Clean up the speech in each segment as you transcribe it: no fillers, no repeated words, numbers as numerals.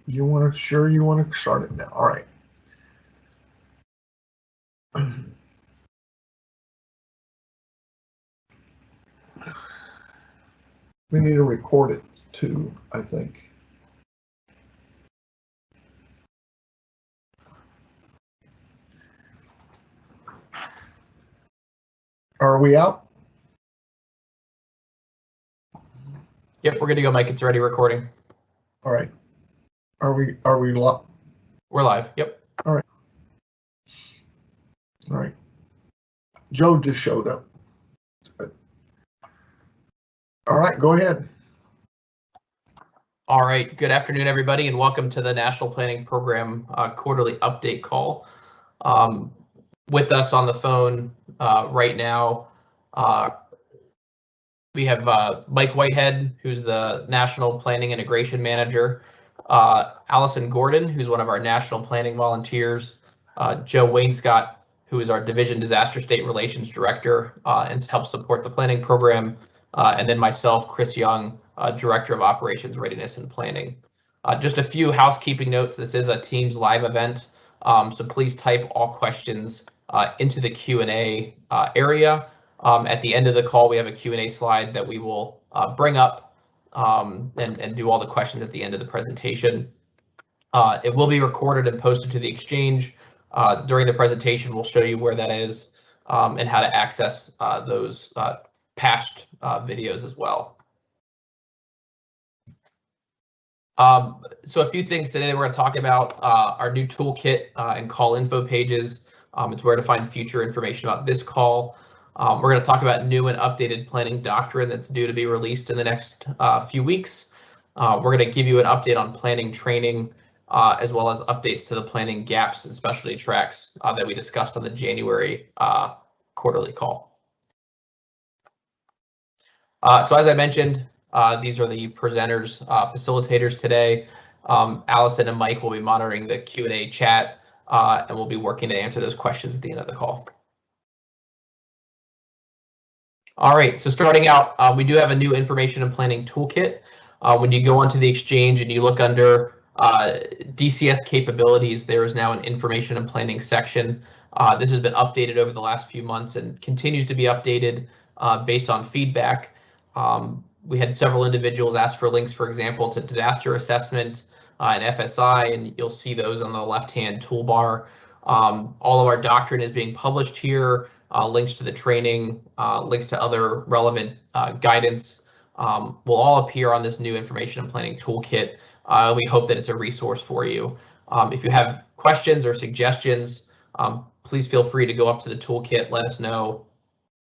You want to start it now. All right. We need to record it too, I think. Are we out? Yep, we're good to go, Mike. It's already recording. All right. Are we live? We're live. Yep. All right. All right. Joe just showed up. All right, go ahead. All right. Good afternoon, everybody, and welcome to the National Planning Program quarterly update call. With us on the phone right now, we have Mike Whitehead, who's the National Planning Integration Manager, Allison Gordon, who's one of our National Planning Volunteers, Joe Wainscott, who is our Division Disaster State Relations Director and helps support the planning program, and then myself, Chris Young, Director of Operations Readiness and Planning. Just a few housekeeping notes. This is a Teams live event, so please type all questions into the Q&A area. At the end of the call, we have a Q&A slide that we will bring up and do all the questions at the end of the presentation. It will be recorded and posted to the Exchange. During the presentation, we'll show you where that is and how to access those past videos as well. So a few things today we're going to talk about our new toolkit and call info pages. It's where to find future information about this call. We're going to talk about new and updated planning doctrine that's due to be released in the next few weeks. We're going to give you an update on planning training, as well as updates to the planning gaps and specialty tracks that we discussed on the January quarterly call. So as I mentioned, these are the presenters, facilitators today. Allison and Mike will be monitoring the Q&A chat, and we'll be working to answer those questions at the end of the call. All right, so starting out, we do have a new information and planning toolkit. When you go onto the Exchange and you look under DCS capabilities, there is now an information and planning section. This has been updated over the last few months and continues to be updated based on feedback. We had several individuals ask for links, for example, to disaster assessment and FSI, and you'll see those on the left-hand toolbar. All of our doctrine is being published here. Links to the training, links to other relevant guidance will all appear on this new information and planning toolkit. We hope that it's a resource for you. If you have questions or suggestions, please feel free to go up to the toolkit, let us know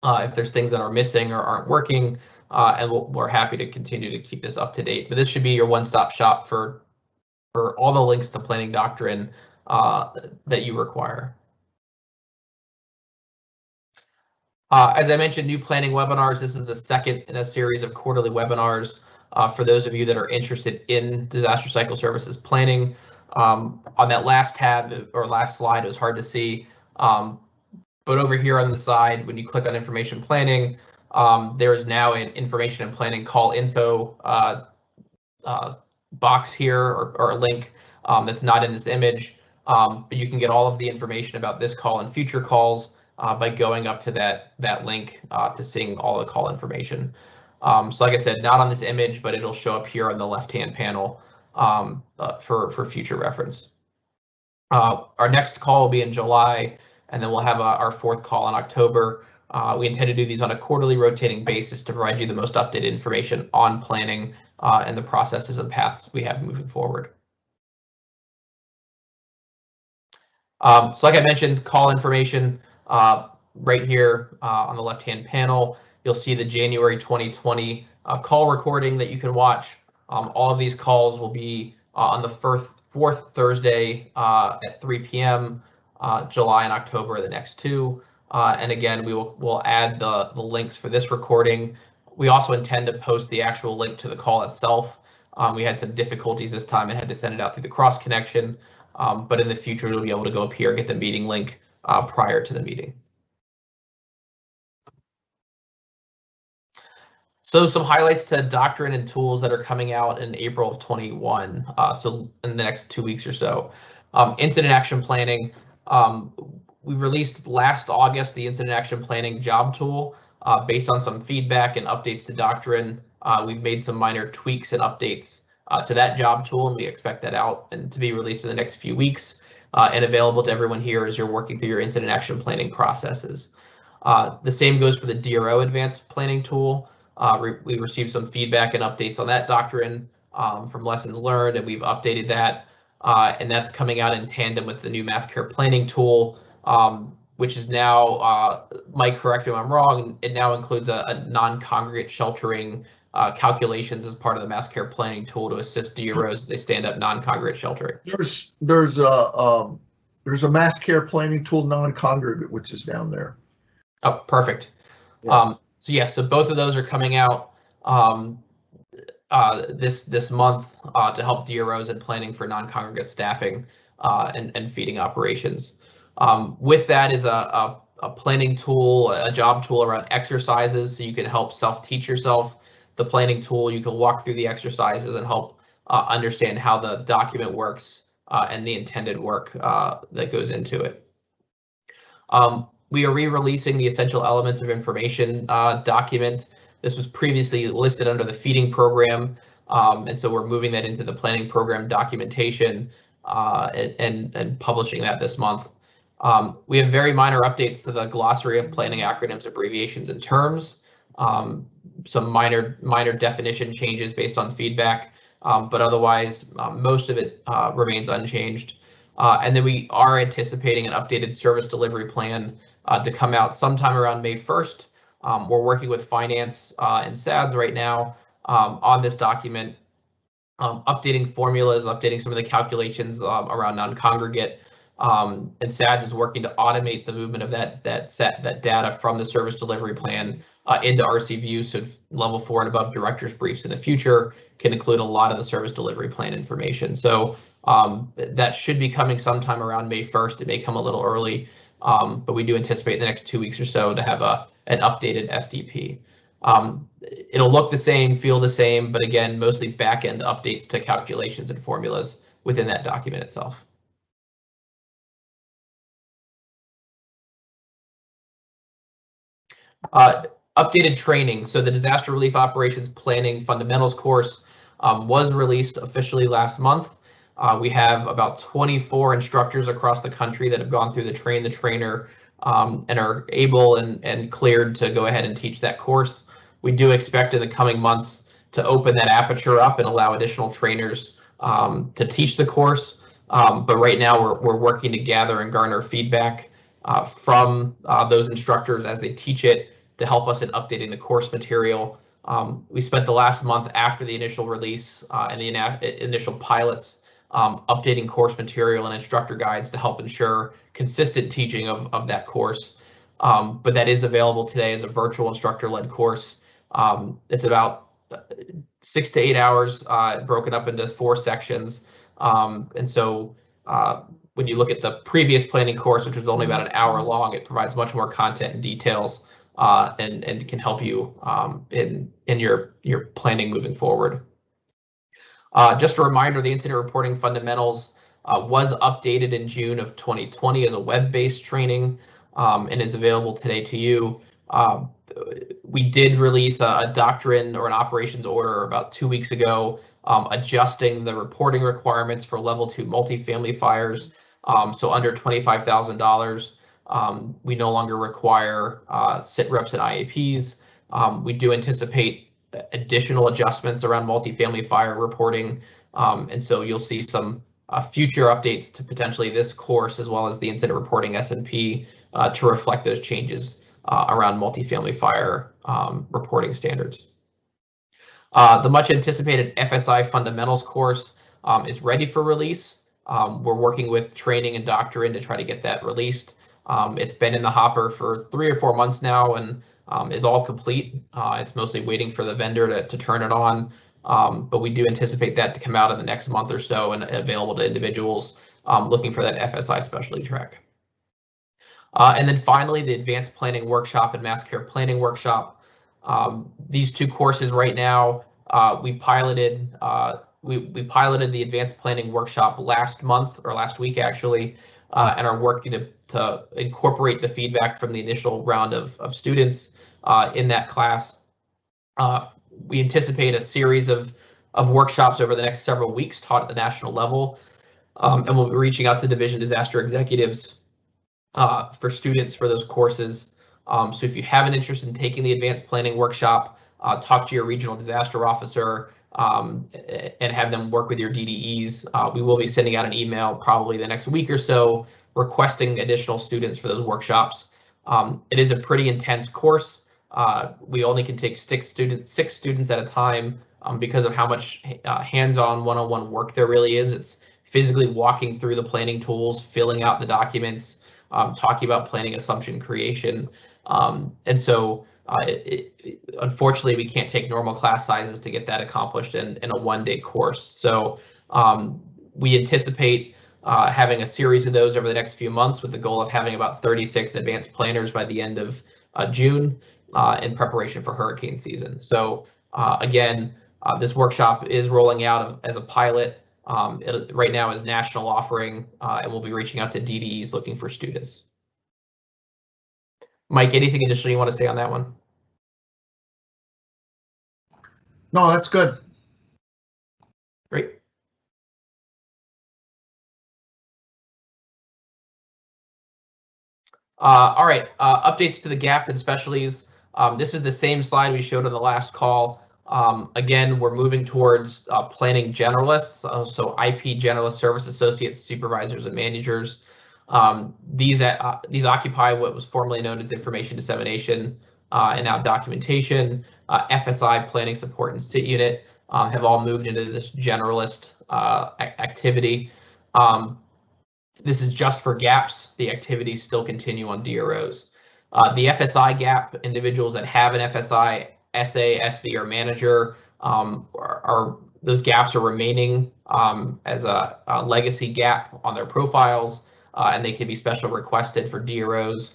if there's things that are missing or aren't working, and we're happy to continue to keep this up to date. But this should be your one-stop shop for all the links to planning doctrine that you require. As I mentioned, new planning webinars. This is the second in a series of quarterly webinars for those of you that are interested in disaster cycle services planning. On that last tab or last slide, it was hard to see, but over here on the side, when you click on information planning, there is now an information and planning call info box here or a link that's not in this image, but you can get all of the information about this call and future calls by going up to that link to seeing all the call information. So like I said, not on this image, but it'll show up here on the left-hand panel for future reference. Our next call will be in July, and then we'll have our fourth call in October. We intend to do these on a quarterly rotating basis to provide you the most updated information on planning and the processes and paths we have moving forward. So like I mentioned, call information right here on the left-hand panel. You'll see the January 2020 call recording that you can watch. All of these calls will be on the fourth Thursday at 3 p.m. July and October are the next two. And again, we'll add the links for this recording. We also intend to post the actual link to the call itself. We had some difficulties this time and had to send it out through the cross connection. But in the future, you'll be able to go up here and get the meeting link prior to the meeting. So some highlights to Doctrine and tools that are coming out in April of 21. So in the next 2 weeks or so. Incident action planning. We released last August the incident action planning job tool based on some feedback and updates to Doctrine. We've made some minor tweaks and updates to that job tool, and we expect that out and to be released in the next few weeks and available to everyone here as you're working through your incident action planning processes. The same goes for the DRO advanced planning tool. We received some feedback and updates on that Doctrine from lessons learned, and we've updated that. And that's coming out in tandem with the new mass care planning tool, which is now, Mike, correct me if I'm wrong, it now includes a non-congregate sheltering calculations as part of the mass care planning tool to assist DROs as they stand up non-congregate sheltering. There's a mass care planning tool non-congregate, which is down there. Oh, perfect. Yeah. So yes, so both of those are coming out this month to help DROs in planning for non-congregate staffing and feeding operations. With that is a planning tool, a job tool around exercises, so you can help self-teach yourself the planning tool. You can walk through the exercises and help understand how the document works and the intended work that goes into it. We are re-releasing the essential elements of information document. This was previously listed under the feeding program, and so we're moving that into the planning program documentation and publishing that this month. We have very minor updates to the glossary of planning acronyms, abbreviations, and terms. Some minor definition changes based on feedback, but otherwise most of it remains unchanged. And then we are anticipating an updated service delivery plan to come out sometime around May 1st. We're working with finance and SADS right now on this document, updating formulas, updating some of the calculations around non-congregate. And SADS is working to automate the movement of that data from the service delivery plan into RCView, so level 4 and above directors briefs in the future can include a lot of the service delivery plan information. So that should be coming sometime around May 1st. It may come a little early, but we do anticipate the next 2 weeks or so to have an updated SDP. It'll look the same, feel the same, but again, mostly back-end updates to calculations and formulas within that document itself. Updated training. So the Disaster Relief Operations Planning Fundamentals course was released officially last month. We have about 24 instructors across the country that have gone through the Train the Trainer and are able and cleared to go ahead and teach that course. We do expect in the coming months to open that aperture up and allow additional trainers to teach the course. But right now we're working to gather and garner feedback from those instructors as they teach it to help us in updating the course material. We spent the last month after the initial release and the initial pilots updating course material and instructor guides to help ensure consistent teaching of that course. But that is available today as a virtual instructor-led course. It's about 6 to 8 hours broken up into 4 sections. And so when you look at the previous planning course, which was only about an hour long, it provides much more content and details and can help you in your planning moving forward. Just a reminder, the Incident Reporting Fundamentals was updated in June of 2020 as a web-based training and is available today to you. We did release a doctrine or an operations order about 2 weeks ago, adjusting the reporting requirements for level 2 multifamily fires. So under $25,000, we no longer require sit reps and IAPs. We do anticipate additional adjustments around multifamily fire reporting, and so you'll see some future updates to potentially this course as well as the incident reporting S&P to reflect those changes around multifamily fire reporting standards. The much anticipated Fsi Fundamentals course is ready for release. We're working with training and Doctrine to try to get that released. It's been in the hopper for 3 or 4 months now and is all complete. It's mostly waiting for the vendor to turn it on, but we do anticipate that to come out in the next month or so and available to individuals looking for that FSI specialty track. And then finally, the Advanced Planning Workshop and Mass Care Planning Workshop. These two courses right now, we piloted the advanced planning workshop last month, or last week actually, and are working to incorporate the feedback from the initial round of students in that class. We anticipate a series of workshops over the next several weeks taught at the national level, and we'll be reaching out to division disaster executives for students for those courses. So if you have an interest in taking the advanced planning workshop, talk to your regional disaster officer and have them work with your DDEs. We will be sending out an email probably the next week or so requesting additional students for those workshops. It is a pretty intense course. We only can take six students at a time because of how much hands-on one-on-one work there really is. It's physically walking through the planning tools, filling out the documents, talking about planning assumption creation. And so unfortunately, we can't take normal class sizes to get that accomplished in a one-day course. So we anticipate having a series of those over the next few months with the goal of having about 36 advanced planners by the end of June in preparation for hurricane season. So again, this workshop is rolling out as a pilot. It right now is national offering, and we'll be reaching out to DDEs looking for students. Mike, anything additional you want to say on that one? No, that's good. Great. All right, updates to the Gap and Specialties. This is the same slide we showed on the last call. Again, we're moving towards planning generalists, so IP generalist service associates, supervisors, and managers. These occupy what was formerly known as information dissemination and now documentation. FSI, planning support, and sit unit have all moved into this generalist activity. This is just for gaps. The activities still continue on DROs. The FSI gap, individuals that have an FSI, SA, SV, or manager, those gaps are remaining as a legacy gap on their profiles, and they can be special requested for DROs.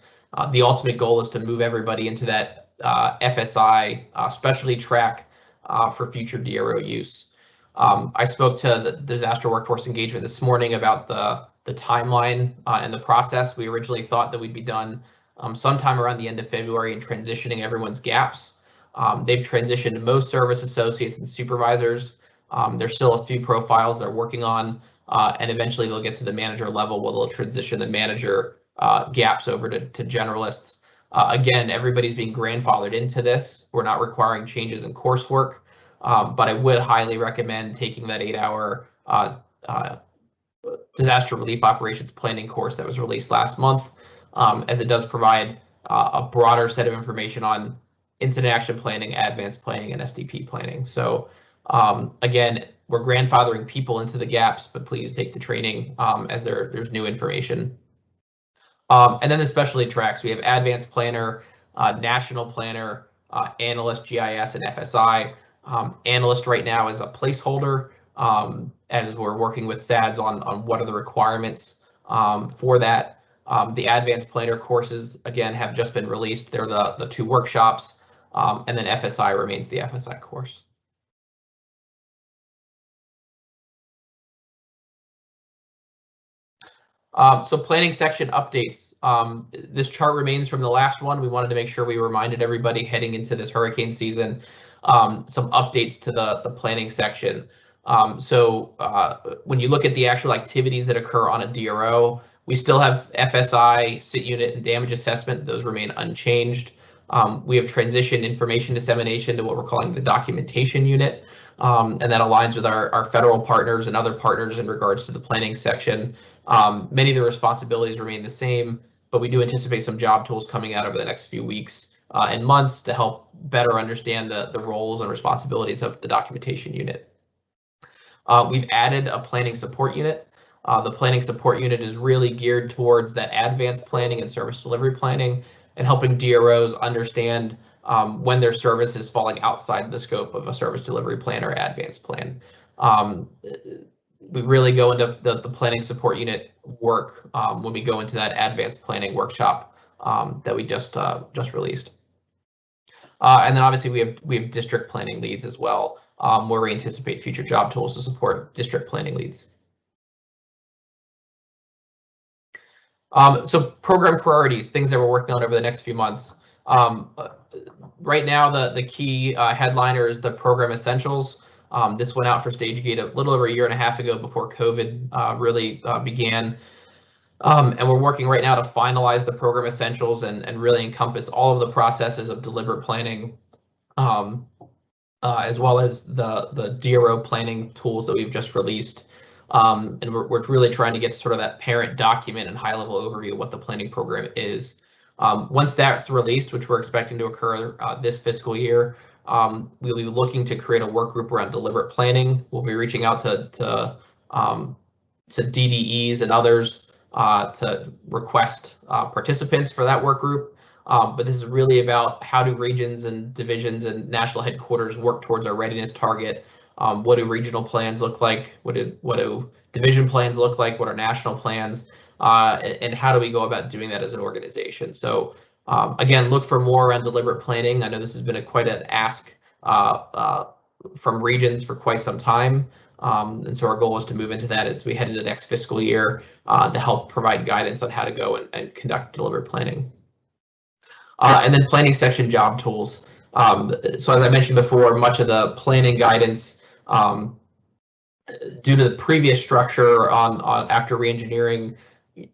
The ultimate goal is to move everybody into that FSI specialty track for future DRO use. I spoke to the disaster workforce engagement this morning about the timeline and the process. We originally thought that we'd be done sometime around the end of February in transitioning everyone's gaps. They've transitioned most service associates and supervisors. There's still a few profiles they're working on, and eventually they'll get to the manager level where they'll transition the manager gaps over to generalists. Again, everybody's being grandfathered into this. We're not requiring changes in coursework, but I would highly recommend taking that 8-hour disaster relief operations planning course that was released last month, as it does provide a broader set of information on incident action planning, advanced planning, and SDP planning. So again, we're grandfathering people into the gaps, but please take the training as there's new information. And then the specialty tracks, we have advanced planner, national planner, analyst, GIS, and FSI. Analyst right now is a placeholder as we're working with SADS on what are the requirements for that. The advanced planner courses, again, have just been released. They're the two workshops, and then FSI remains the FSI course. So planning section updates. This chart remains from the last one. We wanted to make sure we reminded everybody heading into this hurricane season some updates to the planning section. So when you look at the actual activities that occur on a DRO, we still have FSI, sit unit, and damage assessment. Those remain unchanged. We have transitioned information dissemination to what we're calling the documentation unit, and that aligns with our federal partners and other partners in regards to the planning section. Many of the responsibilities remain the same, but we do anticipate some job tools coming out over the next few weeks and months to help better understand the roles and responsibilities of the documentation unit. We've added a planning support unit. The planning support unit is really geared towards that advanced planning and service delivery planning and helping DROs understand when their service is falling outside the scope of a service delivery plan or advanced plan. We really go into the planning support unit work when we go into that advanced planning workshop that we just released. And then obviously we have district planning leads as well, where we anticipate future job tools to support district planning leads. So program priorities, things that we're working on over the next few months. Right now, the key headliner is the program essentials. This went out for stage gate a little over a year and a half ago before COVID really began. And we're working right now to finalize the program essentials and really encompass all of the processes of deliberate planning, as well as the DRO planning tools that we've just released. And we're really trying to get sort of that parent document and high-level overview of what the planning program is. Once that's released, which we're expecting to occur this fiscal year, we'll be looking to create a work group around deliberate planning. We'll be reaching out to DDEs and others to request participants for that work group. But this is really about how do regions and divisions and national headquarters work towards our readiness target. What do regional plans look like? What do division plans look like? What are national plans? And how do we go about doing that as an organization? So again, look for more around deliberate planning. I know this has been quite an ask from regions for quite some time. And so our goal is to move into that as we head into the next fiscal year to help provide guidance on how to go and conduct deliberate planning. And then planning section job tools. So as I mentioned before, much of the planning guidance, due to the previous structure on after reengineering,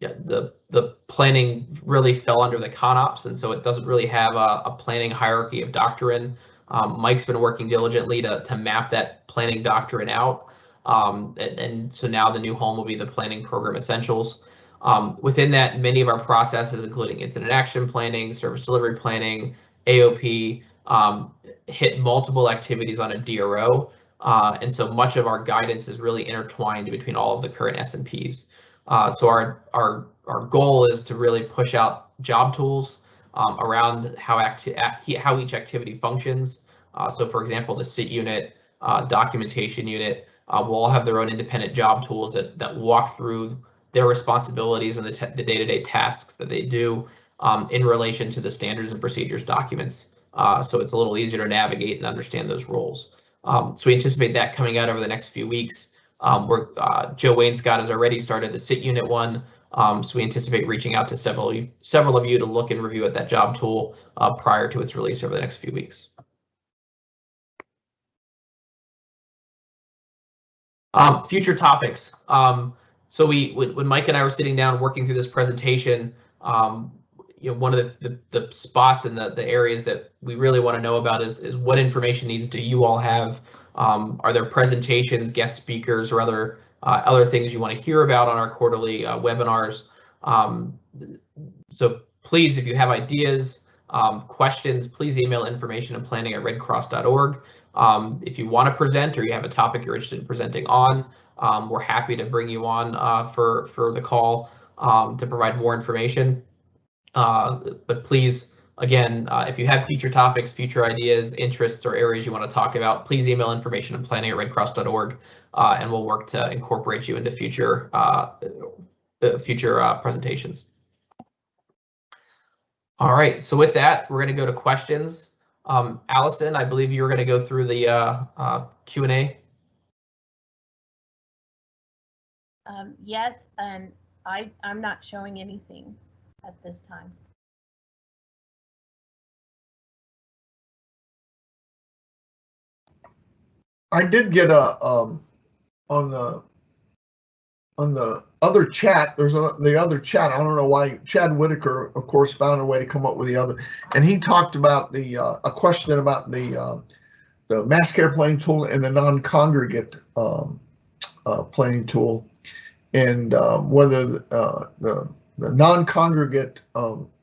the planning really fell under the ConOps, and so it doesn't really have a planning hierarchy of doctrine. Mike's been working diligently to map that planning doctrine out, and so now the new home will be the planning program essentials. Within that, many of our processes, including incident action planning, service delivery planning, AOP, hit multiple activities on a DRO, and so much of our guidance is really intertwined between all of the current S&Ps. So our goal is to really push out job tools around how each activity functions. So for example, the SIT unit, documentation unit will all have their own independent job tools that walk through their responsibilities and the day-to-day tasks that they do in relation to the standards and procedures documents. So it's a little easier to navigate and understand those roles. So we anticipate that coming out over the next few weeks. Joe Wainscott has already started the SIT unit one, so we anticipate reaching out to several of you to look and review at that job tool prior to its release over the next few weeks. Future topics. So when Mike and I were sitting down working through this presentation, one of the spots and the areas that we really want to know about is what information needs do you all have? Are there presentations, guest speakers, or other things you want to hear about on our quarterly webinars? So please, if you have ideas, questions, please email informationandplanning@redcross.org. If you want to present or you have a topic you're interested in presenting on, we're happy to bring you on for the call to provide more information. But please, again, if you have future topics, future ideas, interests, or areas you want to talk about, please email informationandplanning@redcross.org, and we'll work to incorporate you into future presentations. All right, so with that, we're going to go to questions. Allison, I believe you were going to go through the Q&A. Yes, and I'm not showing anything at this time. I did get a on the other chat. There's the other chat. I don't know why Chad Whitaker, of course, found a way to come up with the other, and he talked about the a question about the mass care planning tool and the non-congregate planning tool, and whether the non-congregate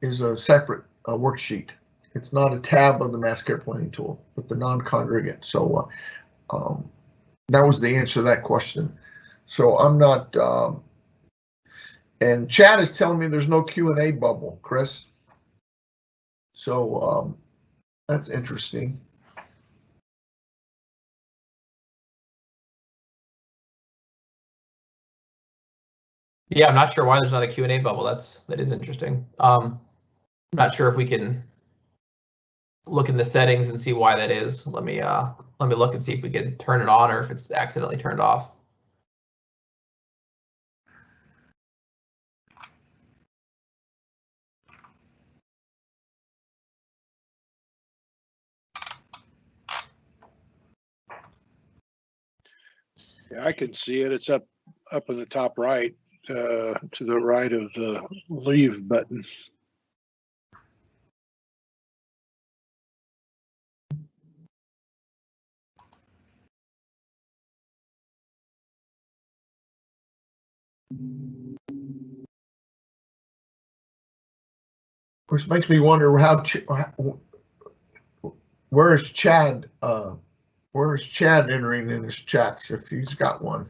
is a separate worksheet. It's not a tab of the mass care planning tool, but the non-congregate. So that was the answer to that question. So I'm not, and Chad is telling me there's no Q&A bubble, Chris. So that's interesting. Yeah, I'm not sure why there's not a Q&A bubble. That is interesting. I'm not sure if we can look in the settings and see why that is. Let me look and see if we can turn it on or if it's accidentally turned off. Yeah, I can see it. It's up in the top right, to the right of the leave button. Which makes me wonder how where's Chad? Where's Chad entering in his chats if he's got one?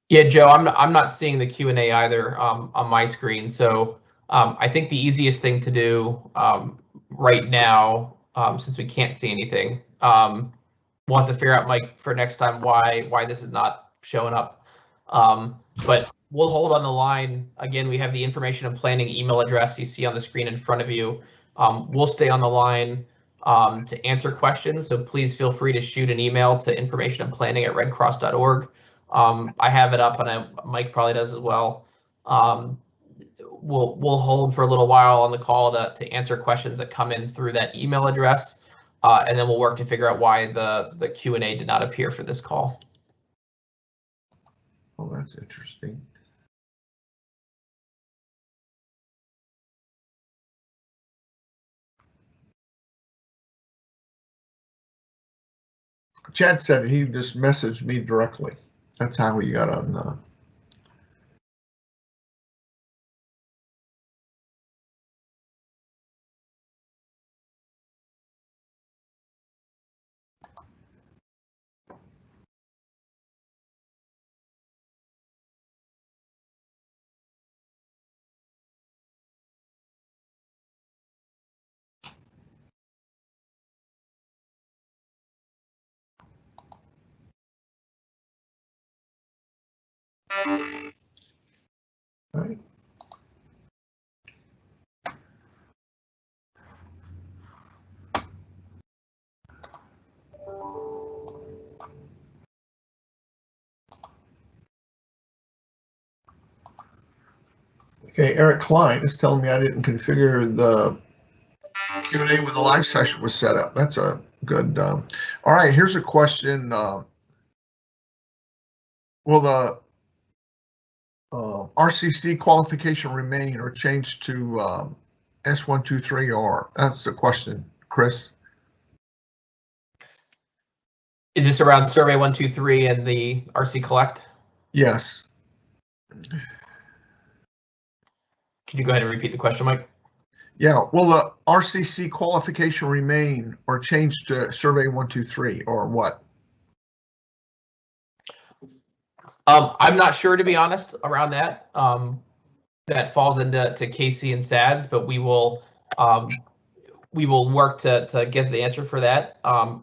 Yeah, Joe, I'm not seeing the Q&A either on my screen. So I think the easiest thing to do right now, since we can't see anything, we'll have to figure out, Mike, for next time why this is not showing up. But we'll hold on the line. Again, we have the information and planning email address you see on the screen in front of you. We'll stay on the line to answer questions. So please feel free to shoot an email to informationandplanning@redcross.org. I have it up, and Mike probably does as well. We'll hold for a little while on the call to answer questions that come in through that email address, and then we'll work to figure out why the Q&A did not appear for this call. Oh, that's interesting. Chad said he just messaged me directly. That's how he got on. Right. Okay, Eric Klein is telling me I didn't configure the Q&A when the live session was set up. That's a good. All right, here's a question. Will the RCC qualification remain or change to S123R? That's the question, Chris. Is this around Survey 123 and the RC Collect? Yes. Can you go ahead and repeat the question, Mike? Yeah, will the RCC qualification remain or change to Survey 123 or what? I'm not sure, to be honest, around that. That falls into Casey and SADS, but we will work to get the answer for that.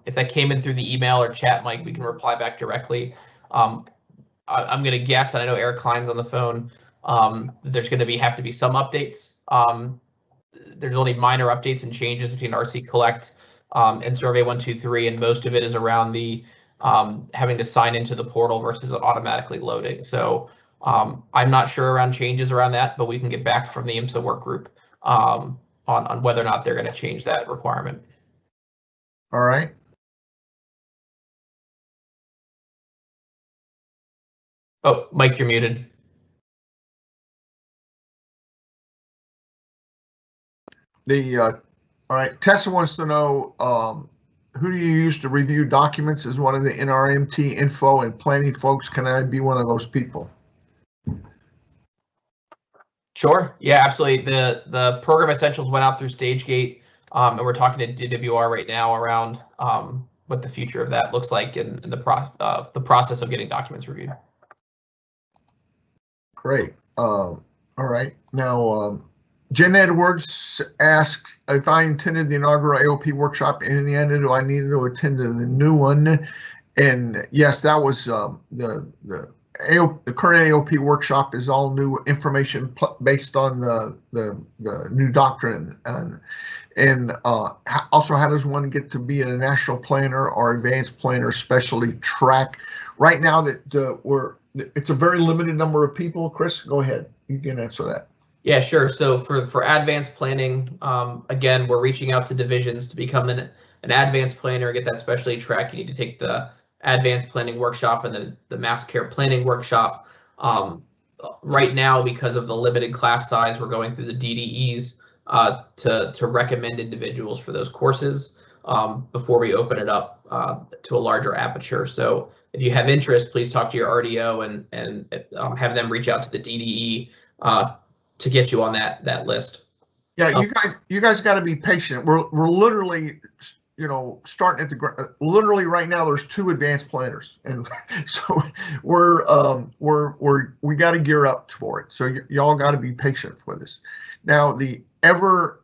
If that came in through the email or chat, Mike, we can reply back directly. I'm going to guess, and I know Eric Klein's on the phone, there's going to have to be some updates. There's only minor updates and changes between RC Collect and Survey 123, and most of it is around the having to sign into the portal versus automatically loading. So I'm not sure around changes around that, but we can get back from the IMSA work group on whether or not they're going to change that requirement. All right. Oh, Mike, you're muted. All right, Tessa wants to know, who do you use to review documents as one of the NRMT info and planning folks? Can I be one of those people? Sure. Yeah, absolutely. The program essentials went out through StageGate, and we're talking to DWR right now around what the future of that looks like in the process of getting documents reviewed. Great. All right. Now, Jen Edwards asked if I attended the inaugural AOP workshop, and in the end, do I need to attend the new one? And yes, that was the the current AOP workshop is all new information based on the new doctrine, and also how does one get to be a national planner or advanced planner specialty track? Right now that it's a very limited number of people. Chris, go ahead. You can answer that. Yeah, sure. So for advanced planning, again, we're reaching out to divisions to become an advanced planner, get that specialty track. You need to take the advanced planning workshop and then the mass care planning workshop. Right now, because of the limited class size, we're going through the DDEs to recommend individuals for those courses before we open it up to a larger aperture. So if you have interest, please talk to your RDO and have them reach out to the DDE to get you on that list. Yeah, you guys got to be patient. We're literally, starting at the literally right now. There's 2 advanced planners, and so we got to gear up for it. So y'all got to be patient for this. Now, the ever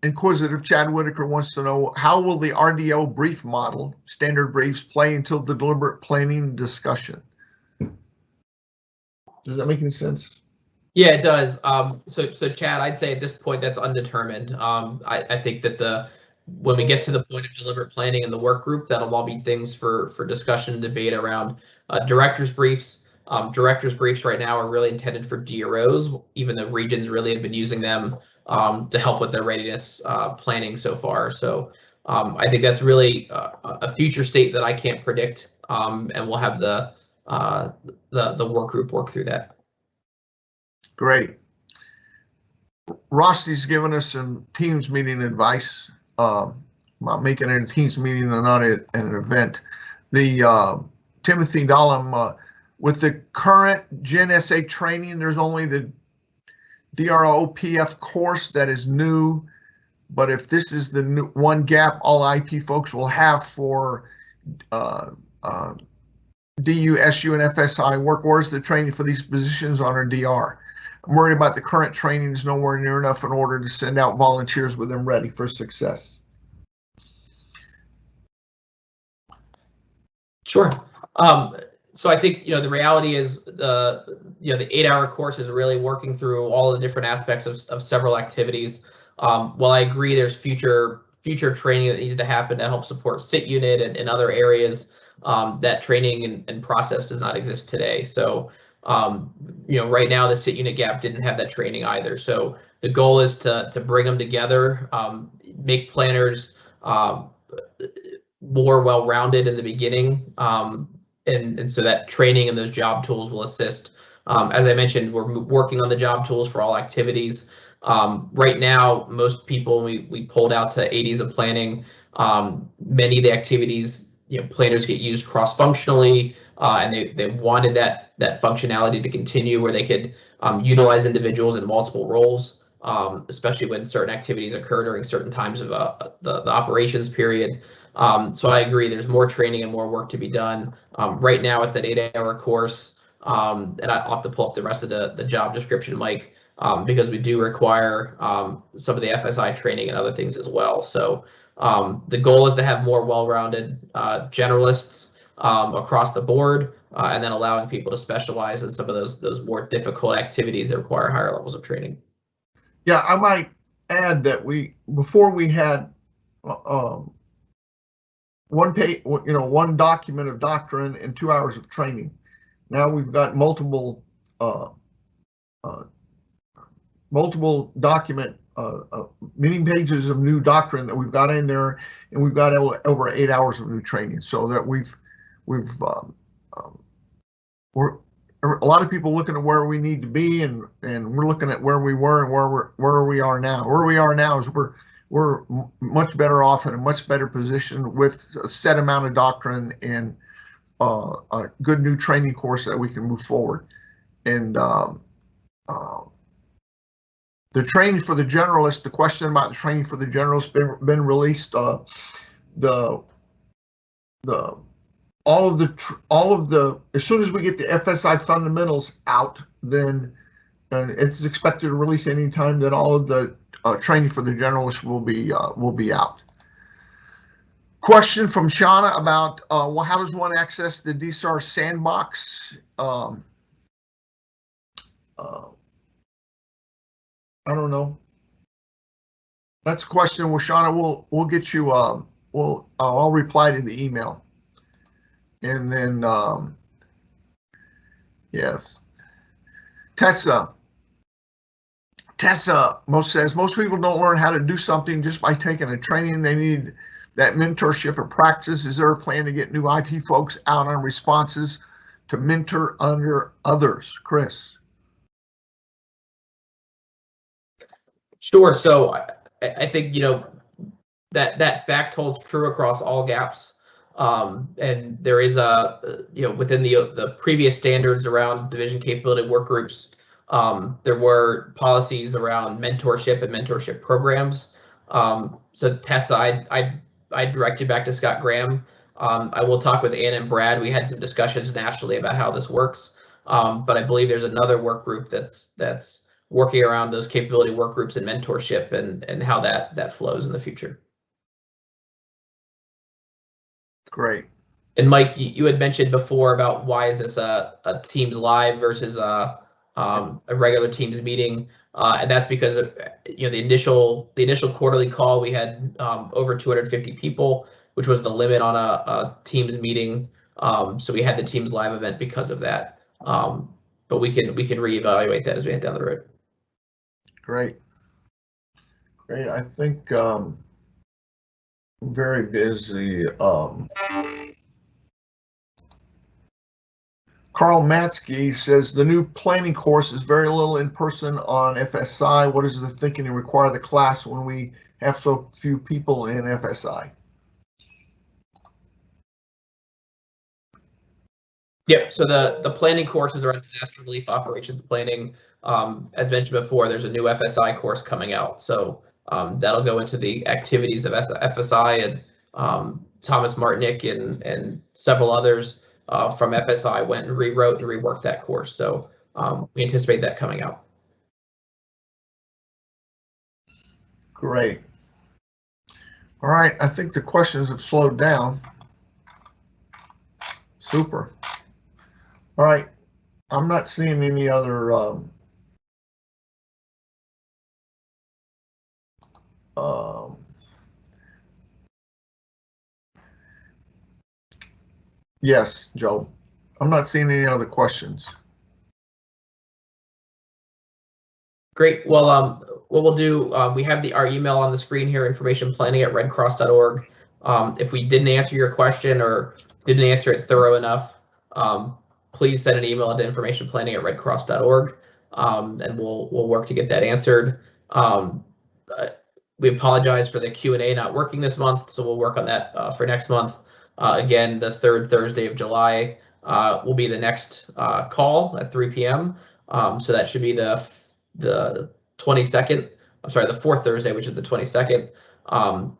inquisitive Chad Whitaker wants to know, how will the RDO brief model, standard briefs, play until the deliberate planning discussion? Does that make any sense? Yeah, it does. So Chad, I'd say at this point that's undetermined. I think that when we get to the point of deliberate planning in the work group, that'll all be things for discussion and debate around director's briefs. Director's briefs right now are really intended for DROs, even though regions really have been using them to help with their readiness planning so far. So I think that's really a future state that I can't predict, and we'll have the work group work through that. Great. Rosty's given us some Teams meeting advice about making it a Teams meeting and not an event. The Timothy Dahlem, with the current Gen SA training, there's only the DROPF course that is new, but if this is the new one gap all IP folks will have for DU, SU, and FSI work, where's the training for these positions on our DR? I'm worried about the current training is nowhere near enough in order to send out volunteers with them ready for success. Sure. So I think the reality is the 8-hour course is really working through all the different aspects of several activities. While I agree there's future training that needs to happen to help support SIT unit and other areas, that training and process does not exist today. So right now the SIT unit gap didn't have that training either. So the goal is to bring them together, make planners more well-rounded in the beginning, and so that training and those job tools will assist. As I mentioned, we're working on the job tools for all activities. Right now, most people, we pulled out to 80s of planning. Many of the activities, planners get used cross-functionally, and they wanted that functionality to continue where they could utilize individuals in multiple roles, especially when certain activities occur during certain times of the operations period. So I agree, there's more training and more work to be done. Right now it's that 8-hour course, and I'll have to pull up the rest of the job description, Mike, because we do require some of the FSI training and other things as well. So the goal is to have more well-rounded generalists across the board, and then allowing people to specialize in some of those more difficult activities that require higher levels of training. Yeah, I might add that before we had one document of doctrine and 2 hours of training. Now we've got multiple document, many pages of new doctrine that we've got in there, and we've got over 8 hours of new training. So that we're a lot of people looking at where we need to be, and we're looking at where we were and where we are now. Where we are now is we're much better off in a much better position with a set amount of doctrine and a good new training course that we can move forward. And the training for the generalist, the question about the training for the generalist been released. All of the as soon as we get the Fsi Fundamentals out, then it's expected to release any time that all of the training for the generalist will be out. Question from Shauna about, well, how does one access the Dsar sandbox? I don't know. That's a question. Well, Shauna, we'll get you. I'll reply to the email, and then yes, Tessa says most people don't learn how to do something just by taking a training. They need that mentorship or practice. Is there a plan to get new IP folks out on responses to mentor under others? Chris. Sure. So I think, that fact holds true across all gaps. And there is within the previous standards around division capability work groups, there were policies around mentorship and mentorship programs. So Tessa, I direct you back to Scott Graham. I will talk with Ann and Brad. We had some discussions nationally about how this works. But I believe there's another work group that's working around those capability work groups and mentorship and how that flows in the future. Great. And Mike, you had mentioned before about why is this a Teams Live versus a regular Teams meeting, and that's because of, the initial quarterly call we had over 250 people, which was the limit on a Teams meeting. So we had the Teams Live event because of that. But we can reevaluate that as we head down the road. Great. I think I'm very busy. Carl Matsky says the new planning course is very little in person on FSI. What is the thinking to require the class when we have so few people in FSI? Yep. So the planning courses are on disaster relief operations planning. As mentioned before, there's a new FSI course coming out. So that'll go into the activities of FSI, and Thomas Martinick and several others from FSI went and rewrote and reworked that course. So we anticipate that coming out. Great. All right. I think the questions have slowed down. Super. All right. I'm not seeing any other yes, Joe. I'm not seeing any other questions. Great. Well, what we'll do, we have our email on the screen here, informationplanning@redcross.org. If we didn't answer your question or didn't answer it thorough enough, please send an email to informationplanning@redcross.org, and we'll work to get that answered. We apologize for the Q&A not working this month, so we'll work on that for next month. Again, the third Thursday of July will be the next call at 3 p.m. So that should be the 22nd. I'm sorry, the fourth Thursday, which is the 22nd.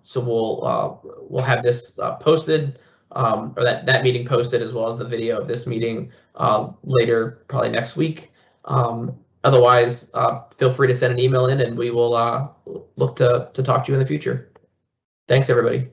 So we'll have this posted, or that meeting posted, as well as the video of this meeting later, probably next week. Otherwise, feel free to send an email in, and we will look to talk to you in the future. Thanks, everybody.